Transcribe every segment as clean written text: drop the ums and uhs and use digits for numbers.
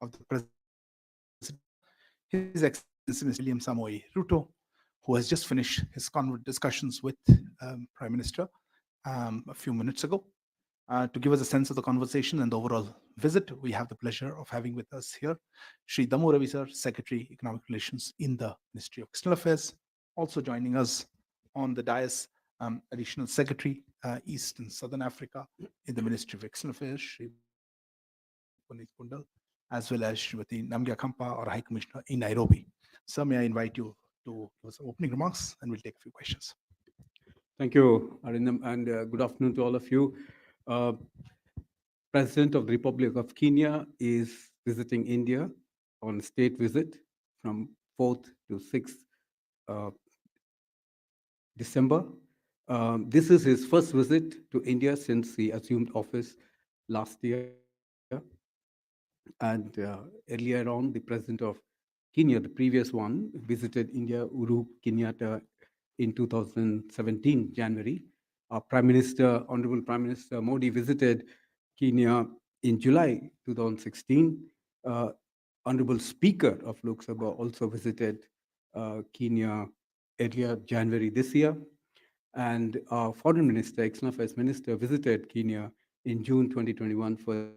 of the President, His Excellency Mr. William Samoei Ruto, who has just finished his discussions with Prime Minister a few minutes ago. To give us a sense of the conversation and the overall visit, we have the pleasure of having with us here Shri Damu Ravi sir, Secretary Economic Relations in the Ministry of External Affairs. Also joining us on the dais, Additional Secretary East and Southern Africa in the Ministry of External Affairs, Shri Puneet Kundal, as well as Srimati Namgya Khampa, our High Commissioner in Nairobi. Sir, may I invite you to give us opening remarks, and we'll take a few questions. Thank you, Arindam, and good afternoon to all of you. President of the Republic of Kenya is visiting India on a state visit from 4th to 6th December. This is his first visit to India since he assumed office last year. And earlier on, the president of Kenya, the previous one, visited India, Uhuru Kenyatta, in 2017, January. Our Honorable Prime Minister Modi visited Kenya in July 2016. Honorable Speaker of Lok Sabha also visited Kenya earlier January this year. And our Foreign Minister, External Affairs Minister, visited Kenya in June 2021 for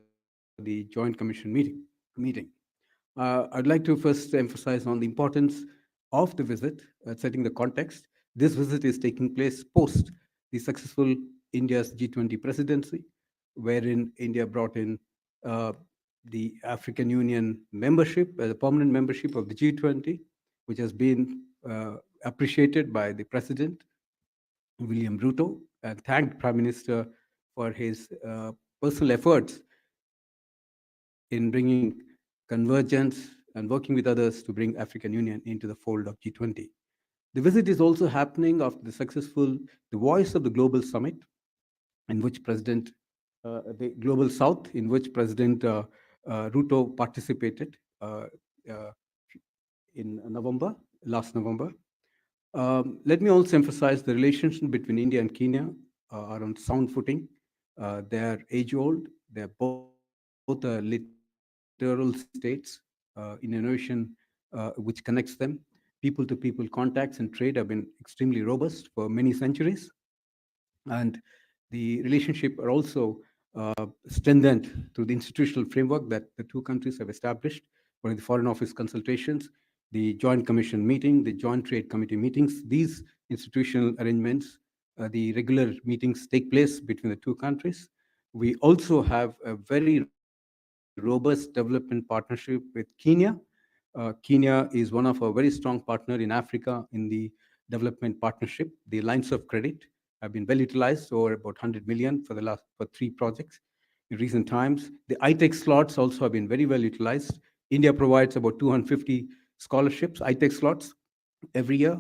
the Joint Commission meeting. I'd like to first emphasize on the importance of the visit, setting the context. This visit is taking place post the successful India's G20 presidency, wherein India brought in the African Union membership, the permanent membership of the G20, which has been appreciated by the President, William Ruto, and thanked Prime Minister for his personal efforts in bringing convergence and working with others to bring African Union into the fold of G20. The visit is also happening after the Voice of the Global Summit, in which the Global South, in which President Ruto participated in last November. Let me also emphasize the relationship between India and Kenya are on sound footing. They are age-old. They are both littoral states in an ocean which connects them. People-to-people contacts and trade have been extremely robust for many centuries. And the relationship are also strengthened through the institutional framework that the two countries have established for the Foreign Office consultations, the Joint Commission meeting, the Joint Trade Committee meetings. These institutional arrangements, the regular meetings take place between the two countries. We also have a very robust development partnership with Kenya. Kenya is one of our very strong partner in Africa in the development partnership. The lines of credit have been well utilized, over about 100 million for 3 projects in recent times. The ITEC slots also have been very well utilized. India provides about 250 scholarships, ITEC slots every year,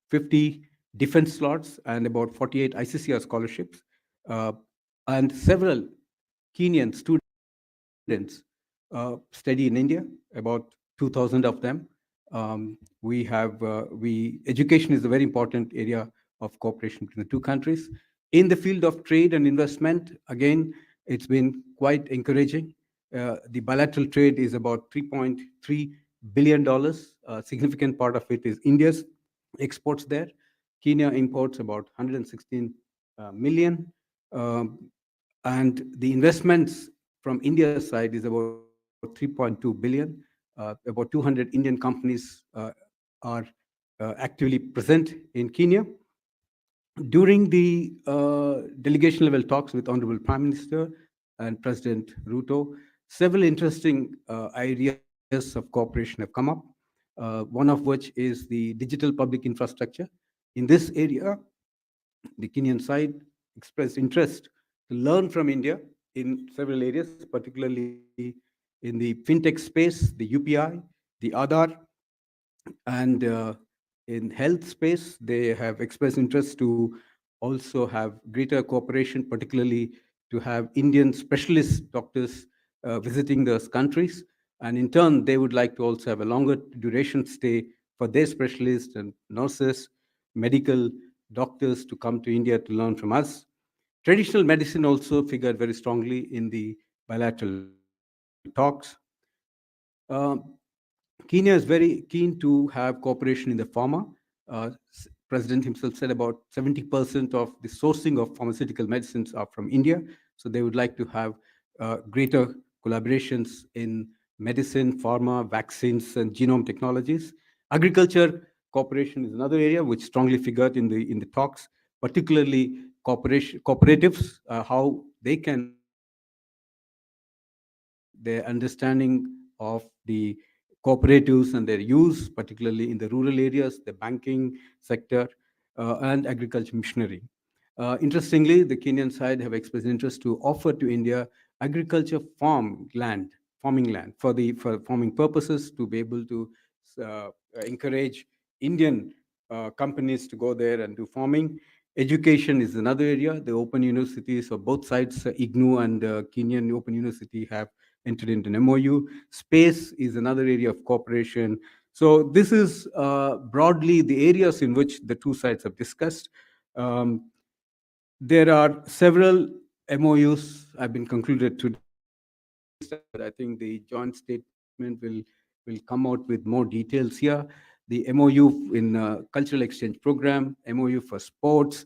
50 defense slots, and about 48 ICCR scholarships. And several Kenyan students study in India, about 2,000 of them. Education is a very important area of cooperation between the two countries. In the field of trade and investment, again, it's been quite encouraging. The bilateral trade is about $3.3 billion. A significant part of it is India's exports there. Kenya imports about 116 million. And the investments from India's side is about 3.2 billion. About 200 Indian companies are actively present in Kenya. During the delegation level talks with Honorable Prime Minister and President Ruto, several interesting areas of cooperation have come up, one of which is the digital public infrastructure. In this area, the Kenyan side expressed interest to learn from India in several areas, particularly in the fintech space, the UPI, the Aadhaar, and in health space, they have expressed interest to also have greater cooperation, particularly to have Indian specialist doctors visiting those countries. And in turn, they would like to also have a longer duration stay for their specialists and nurses, medical doctors to come to India to learn from us. Traditional medicine also figured very strongly in the bilateral talks. Um, Kenya is very keen to have cooperation in the pharma. President himself said about 70% of the sourcing of pharmaceutical medicines are from India. So they would like to have greater collaborations in medicine, pharma, vaccines, and genome technologies. Agriculture cooperation is another area which strongly figured in the talks, particularly cooperatives, how they can broaden their understanding of the cooperatives and their use, particularly in the rural areas, the banking sector, and agriculture machinery. Interestingly, the Kenyan side have expressed interest to offer to India agriculture farming land for farming purposes, to be able to uh, encourage Indian companies to go there and do farming. Education is another area. The open universities of both sides, IGNU and Kenyan Open University, have entered into an MOU. Space is another area of cooperation. So this is broadly the areas in which the two sides have discussed. Um, there are several MOUs have been concluded today, but I think the joint statement will come out with more details here. The MOU in cultural exchange program, MOU for sports,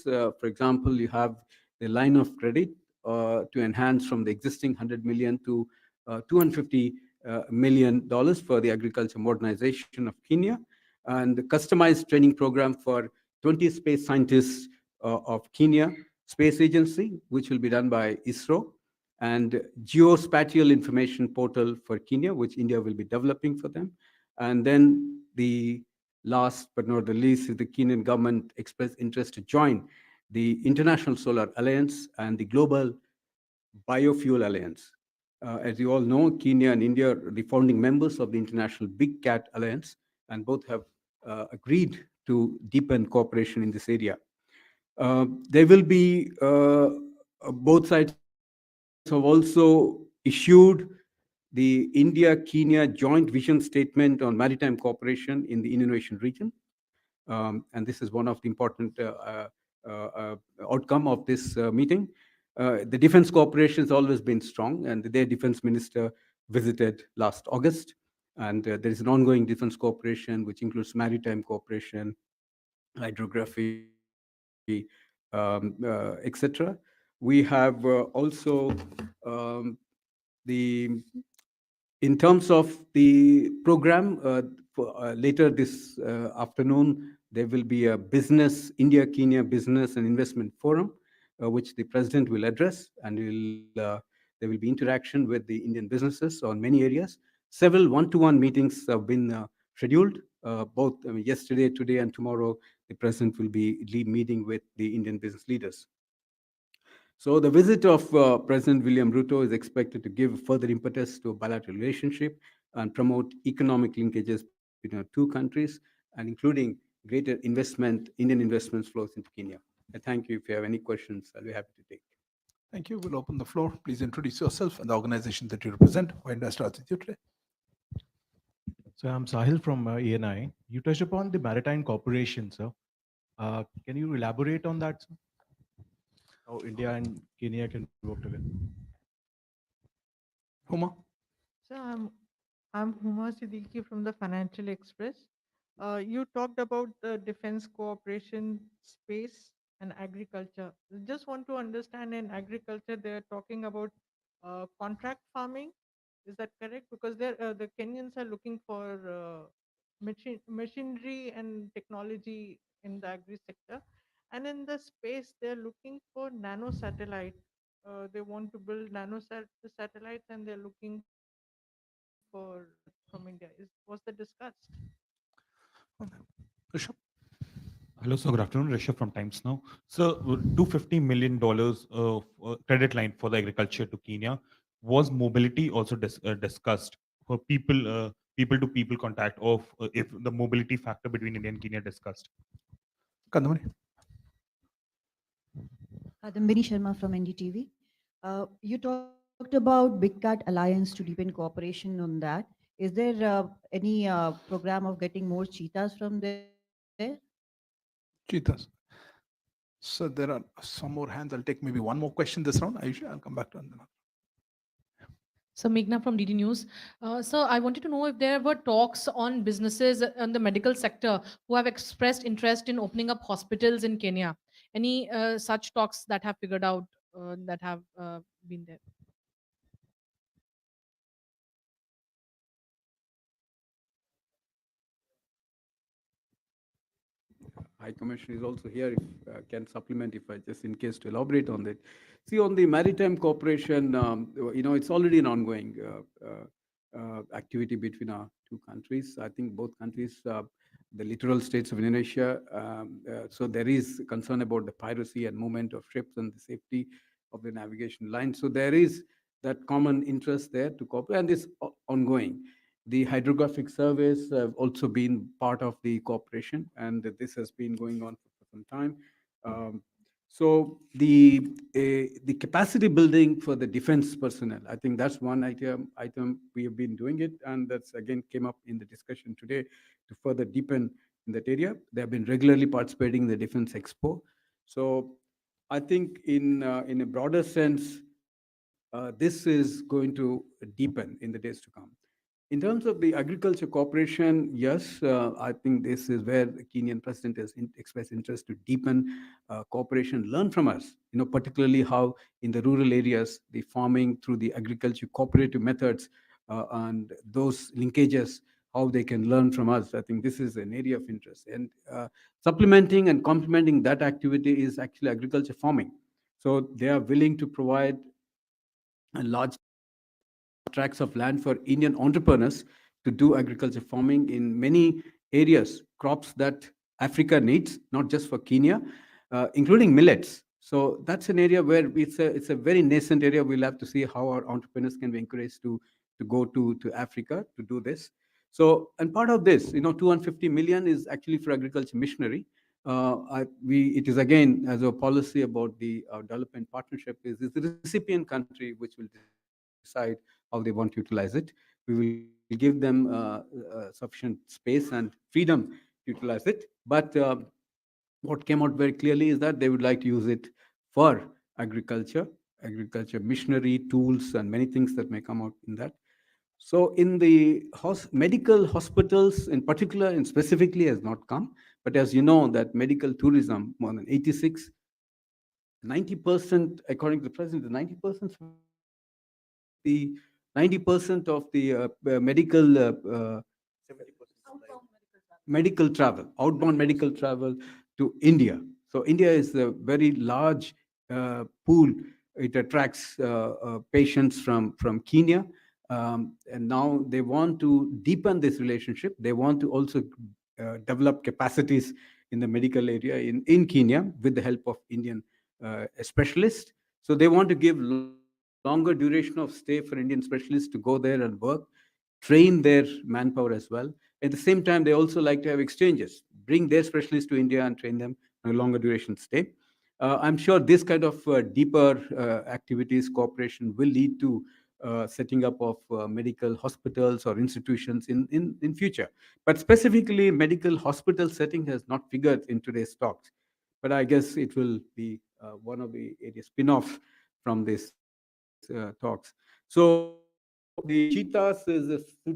for example, you have the line of credit to enhance from the existing 100 million to 250 million dollars for the agriculture modernization of Kenya, and the customized training program for 20 space scientists of Kenya Space Agency, which will be done by ISRO, and geospatial information portal for Kenya, which India will be developing for them. And then the last but not the least is the Kenyan government expressed interest to join the International Solar Alliance and the Global Biofuel Alliance. As you all know, Kenya and India are the founding members of the International Big Cat Alliance, and both have agreed to deepen cooperation in this area. There will be both sides have also issued the India-Kenya joint vision statement on maritime cooperation in the Indo-Asian region. And this is one of the important outcome of this meeting. The defense cooperation has always been strong, and their defense minister visited last August. And there is an ongoing defense cooperation, which includes maritime cooperation, hydrography, etc. We have also um, the in terms of the program, later this afternoon, there will be a India-Kenya Business and Investment Forum, which the president will address, and there will be interaction with the Indian businesses on many areas. Several one-to-one meetings have been scheduled, both yesterday, today, and tomorrow. The president will be meeting with the Indian business leaders. So the visit of President William Ruto is expected to give further impetus to a bilateral relationship and promote economic linkages between our two countries, and including greater Indian investments flows into Kenya. I thank you. If you have any questions, I'll be happy to take. Thank you. We'll open the floor. Please introduce yourself and the organization that you represent. Why did I start with you today? So I'm Sahil from ENI. You touched upon the Maritime Cooperation, sir. Can you elaborate on that, sir? How India and Kenya can work together? Huma? So I'm Huma Siddiqui from the Financial Express. You talked about the defense cooperation, space, and agriculture. Just want to understand, in agriculture they're talking about contract farming. Is that correct? Because the Kenyans are looking for machinery and technology in the agri sector, and in the space they're looking for nano satellite. They want to build satellites, and they're looking for from India. Was that discussed? Rishabh? Hello, sir. Good afternoon. Rishabh from Times Now. So, $250 million of credit line for the agriculture to Kenya. Was mobility also discussed for people to people contact, of if the mobility factor between India and Kenya discussed? Kandamani? Dambini Sharma from NDTV. You talked about talked about Big Cat Alliance to deepen cooperation on that. Is there any program of getting more cheetahs from there? Cheetahs. So there are some more hands. I'll take maybe one more question this round. Ayesha, I'll come back to another. So Meghna from DD News. So I wanted to know if there were talks on businesses in the medical sector who have expressed interest in opening up hospitals in Kenya. Any such talks that have figured out that have been there? High Commissioner is also here, if can supplement if I just in case to elaborate on that. See, on the maritime cooperation, it's already an ongoing activity between our two countries. I think both countries, the littoral states of Indonesia, so there is concern about the piracy and movement of ships and the safety of the navigation line. So there is that common interest there to cooperate, and it's ongoing. The hydrographic surveys have also been part of the cooperation, and this has been going on for some time. Um, so the capacity building for the defense personnel, I think that's one item we have been doing it, and that's again came up in the discussion today to further deepen in that area. They have been regularly participating in the Defense Expo. So I think in a broader sense, this is going to deepen in the days to come. In terms of the agriculture cooperation, yes, I think this is where the Kenyan president has expressed interest to deepen cooperation, learn from us, particularly how in the rural areas, the farming through the agriculture cooperative methods and those linkages, how they can learn from us. I think this is an area of interest. And supplementing and complementing that activity is actually agriculture farming. So they are willing to provide a large tracts of land for Indian entrepreneurs to do agriculture farming in many areas, crops that Africa needs, not just for Kenya, including millets. So that's an area where it's a very nascent area. We'll have to see how our entrepreneurs can be encouraged to go to Africa to do this. So, and part of this, 250 million is actually for agriculture missionary. It is again as a policy about the development partnership is the recipient country which will decide how they want to utilize it. We will give them sufficient space and freedom to utilize it. But what came out very clearly is that they would like to use it for agriculture machinery, tools, and many things that may come out in that. So in the medical hospitals in particular and specifically has not come. But as you know, that medical tourism, more than 86, 90%, according to the president, 90% the 90% of the medical travel, outbound medical travel to India. So India is a very large pool. It attracts patients from Kenya. And now they want to deepen this relationship. They want to also develop capacities in the medical area in Kenya with the help of Indian specialists. So they want to give longer duration of stay for Indian specialists to go there and work, train their manpower as well. At the same time, they also like to have exchanges, bring their specialists to India and train them on a longer duration stay. I'm sure this kind of deeper activities, cooperation will lead to setting up of medical hospitals or institutions in future. But specifically, medical hospital setting has not figured in today's talks. But I guess it will be one of the areas spin-off from these talks. So the Cheetahs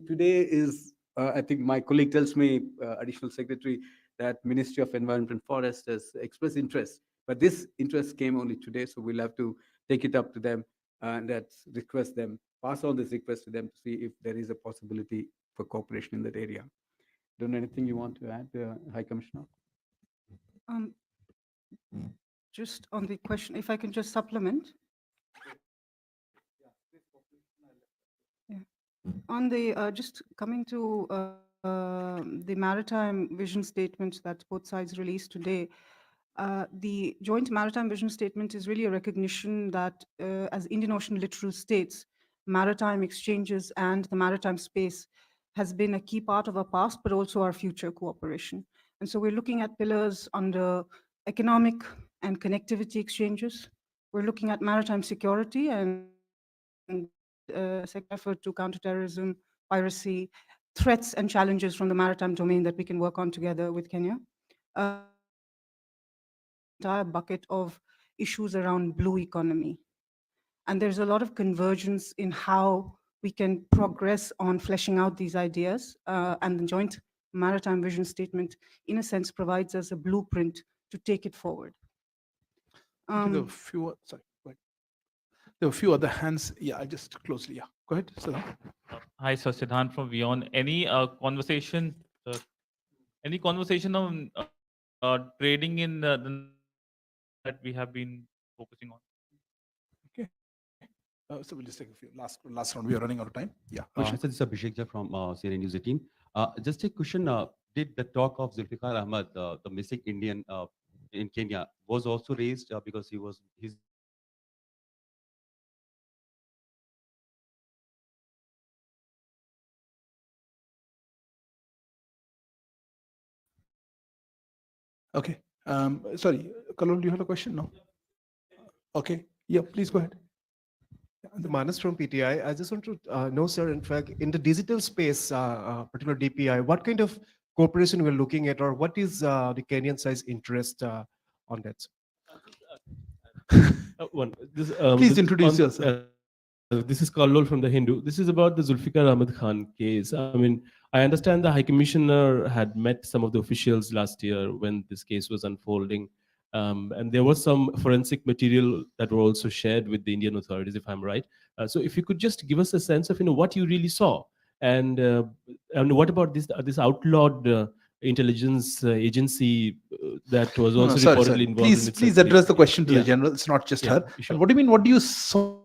today is, I think my colleague tells me, Additional Secretary, that Ministry of Environment and Forest has expressed interest. But this interest came only today, so we'll have to take it up to them and let's request them, pass on this request to them to see if there is a possibility for cooperation in that area. Don't know anything you want to add, High Commissioner? Um, just on the question, if I can just supplement. Yeah. On the just coming to the maritime vision statement that both sides released today, the joint maritime vision statement is really a recognition that as Indian Ocean littoral states, maritime exchanges and the maritime space has been a key part of our past, but also our future cooperation. And so we're looking at pillars under economic and connectivity exchanges. We're looking at maritime security and second effort to counterterrorism, piracy, threats and challenges from the maritime domain that we can work on together with Kenya. Entire bucket of issues around blue economy. And there's a lot of convergence in how we can progress on fleshing out these ideas. And the joint maritime vision statement, in a sense, provides us a blueprint to take it forward. There were a few, sorry, go ahead. There were a few other hands. Yeah, I just closely. Yeah, go ahead. Siddharth. Hi, sir. Siddhant from Beyond. Any conversation on trading in the that we have been focusing on? Okay. So we'll just take a few last round. We are running out of time. Yeah. So Abhishek. this is Abhishek from CNN News 18. Just a question, did the talk of Zulfikar Ahmad, the missing Indian in Kenya, was also raised because he's Okay. Sorry, Kalol, you had a question? No? Okay. Yeah, please go ahead. The Manas from PTI. I just want to know, sir, in fact, in the digital space, particular DPI, what kind of cooperation we're looking at, or what is the Kenyan side's interest on that? Sir? Please introduce yourself. This is Kallol from the Hindu. This is about the Zulfikar Ahmed Khan case. I mean, I understand the High Commissioner had met some of the officials last year when this case was unfolding. And there was some forensic material that were also shared with the Indian authorities, if I'm right. So if you could just give us a sense of what you really saw, and what about this outlawed intelligence agency that was also Sorry, reportedly sorry. involved. Please, in its please activity? address the question to Yeah. the general. It's not just Yeah, her. sure. And what do you mean? What do you saw?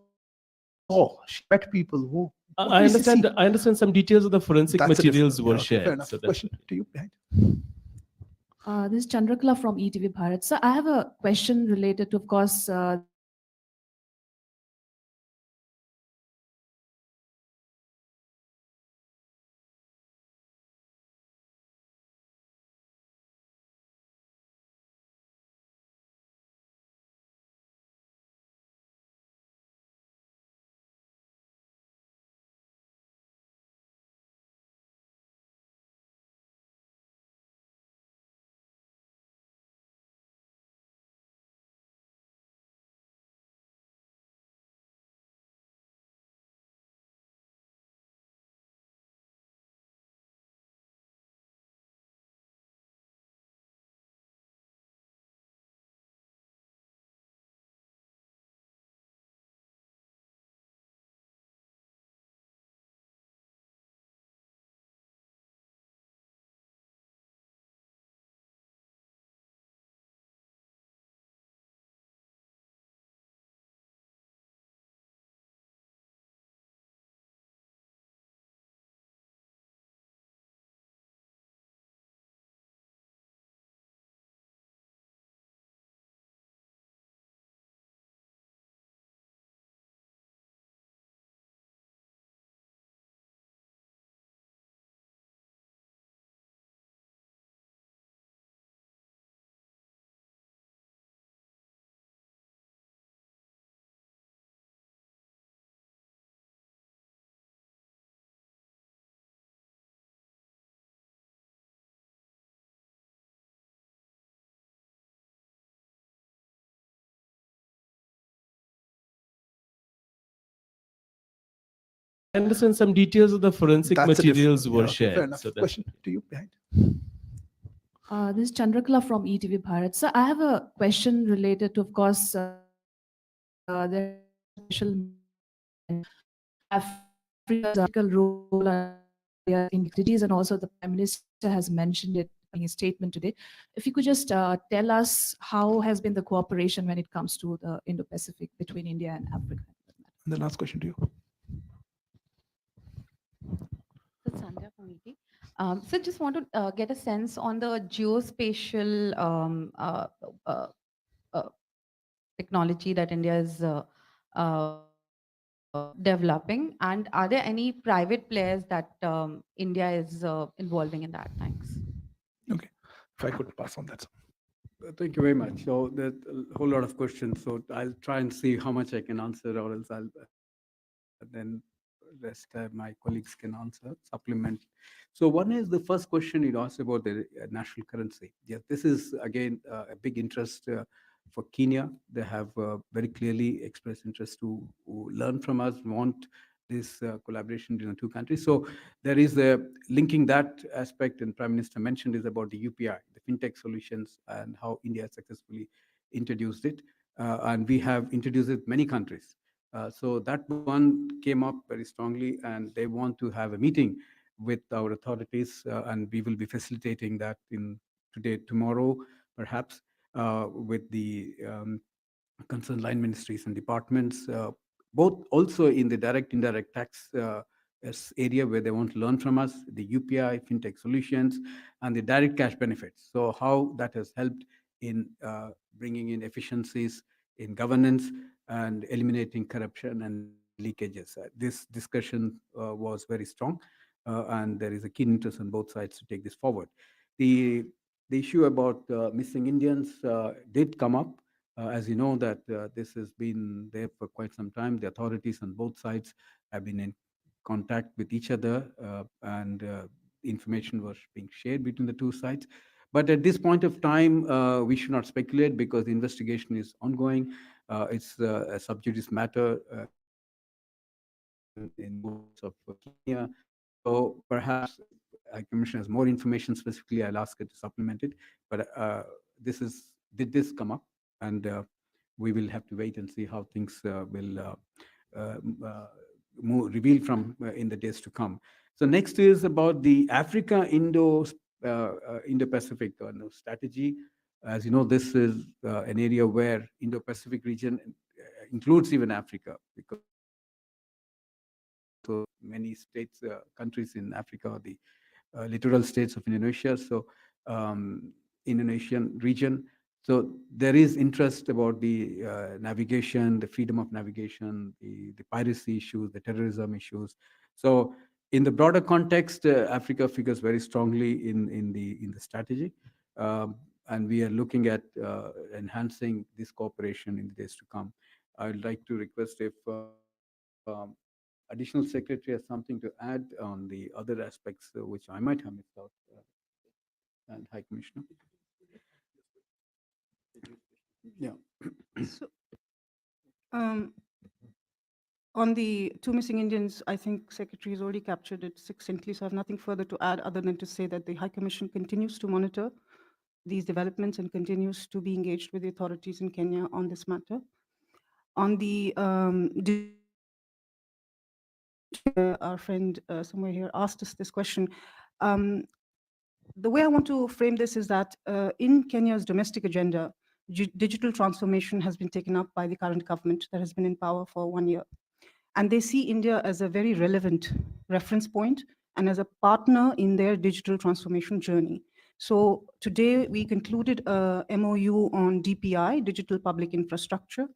She met people who. what I did you understand. see? I understand some details of the forensic That's a materials different- were yeah, okay, fair shared. enough. So that's Question to you behind. This is Chandrakala from ETV Bharat. So I have a question related to, of course, I understand some details of the forensic That's a materials different- were yeah, okay, shared. fair enough. So that's Question to you behind. this is Chandrakala from ETV Bharat. So I have a question related to, of course, the special Africa's role in integrity, and also the Prime Minister has mentioned it in his statement today. If you could just tell us how has been the cooperation when it comes to the Indo-Pacific between India and Africa? And the last question to you. This is Sandhya from ET. So just want to get a sense on the geospatial technology that India is developing, and are there any private players that India is involving in that? Thanks. Okay. If I could pass on that. Thank you very much. So there's a whole lot of questions. So I'll try and see how much I can answer, or else I'll then rest my colleagues can answer, supplement. So one is the first question you asked about the national currency. Yes, this is again a big interest for Kenya. They have very clearly expressed interest to learn from us, want this collaboration between the two countries. So there is a linking that aspect, and Prime Minister mentioned is about the UPI, the fintech solutions, and how India successfully introduced it. And we have introduced it many countries. So that one came up very strongly, and they want to have a meeting with our authorities, and we will be facilitating that in today, tomorrow, perhaps, with the concerned line ministries and departments, both also in the direct, indirect tax area where they want to learn from us, the UPI, fintech solutions, and the direct cash benefits. So how that has helped in bringing in efficiencies in governance and eliminating corruption and leakages. This discussion was very strong, and there is a keen interest on both sides to take this forward. The issue about missing Indians did come up. As you know, that this has been there for quite some time. The authorities on both sides have been in contact with each other, and information was being shared between the two sides. But at this point of time, we should not speculate because the investigation is ongoing. It's a sub judice matter in both sides of Kenya. So perhaps High Commissioner has more information specifically. I'll ask her to supplement it. But did this come up? And we will have to wait and see how things will reveal from in the days to come. So next is about the Africa Indo-Pacific strategy. As you know, this is an area where Indo-Pacific region includes even Africa, because so many states, countries in Africa, the littoral states of Indonesia, so Indonesian region. So there is interest about the navigation, the freedom of navigation, the piracy issues, the terrorism issues. So in the broader context, Africa figures very strongly in the strategy, and we are looking at enhancing this cooperation in the days to come. I would like to request if Additional Secretary has something to add on the other aspects which I might have missed out, and High Commissioner. Yeah. So, on the two missing Indians, I think Secretary has already captured it succinctly, so I have nothing further to add other than to say that the High Commission continues to monitor these developments and continues to be engaged with the authorities in Kenya on this matter. On the our friend somewhere here asked us this question. The way I want to frame this is that in Kenya's domestic agenda, digital transformation has been taken up by the current government that has been in power for 1 year. And they see India as a very relevant reference point and as a partner in their digital transformation journey. So today we concluded a MOU on DPI, Digital Public Infrastructure,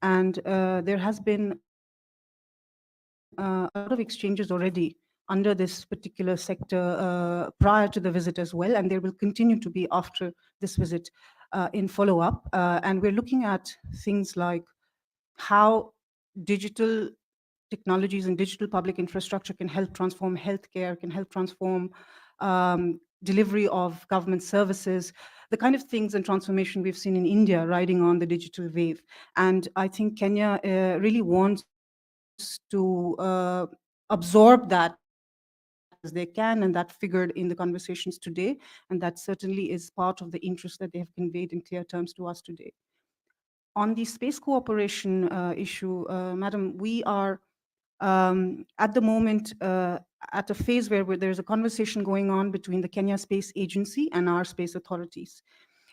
and there has been a lot of exchanges already under this particular sector prior to the visit as well, and there will continue to be after this visit in follow-up. And we're looking at things like how digital technologies and digital public infrastructure can help transform healthcare, can help transform delivery of government services, the kind of things and transformation we've seen in India riding on the digital wave. And I think Kenya really wants to absorb that as they can, and that figured in the conversations today, and that certainly is part of the interest that they have conveyed in clear terms to us today. On the space cooperation issue, Madam, we are at the moment at a phase where there's a conversation going on between the Kenya Space Agency and our space authorities.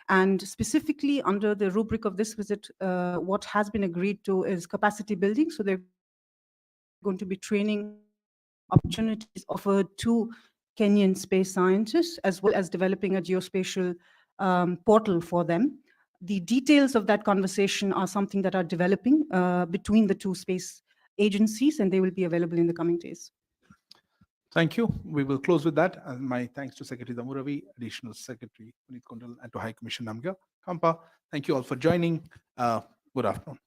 And specifically under the rubric of this visit, what has been agreed to is capacity building. So they're going to be training opportunities offered to Kenyan space scientists, as well as developing a geospatial portal for them. The details of that conversation are something that are developing between the two space agencies, and they will be available in the coming days. Thank you. We will close with that. And my thanks to Secretary Damuravi, Additional Secretary Puneet Kundal, and to High Commissioner Namga Kampa. Thank you all for joining. Good afternoon.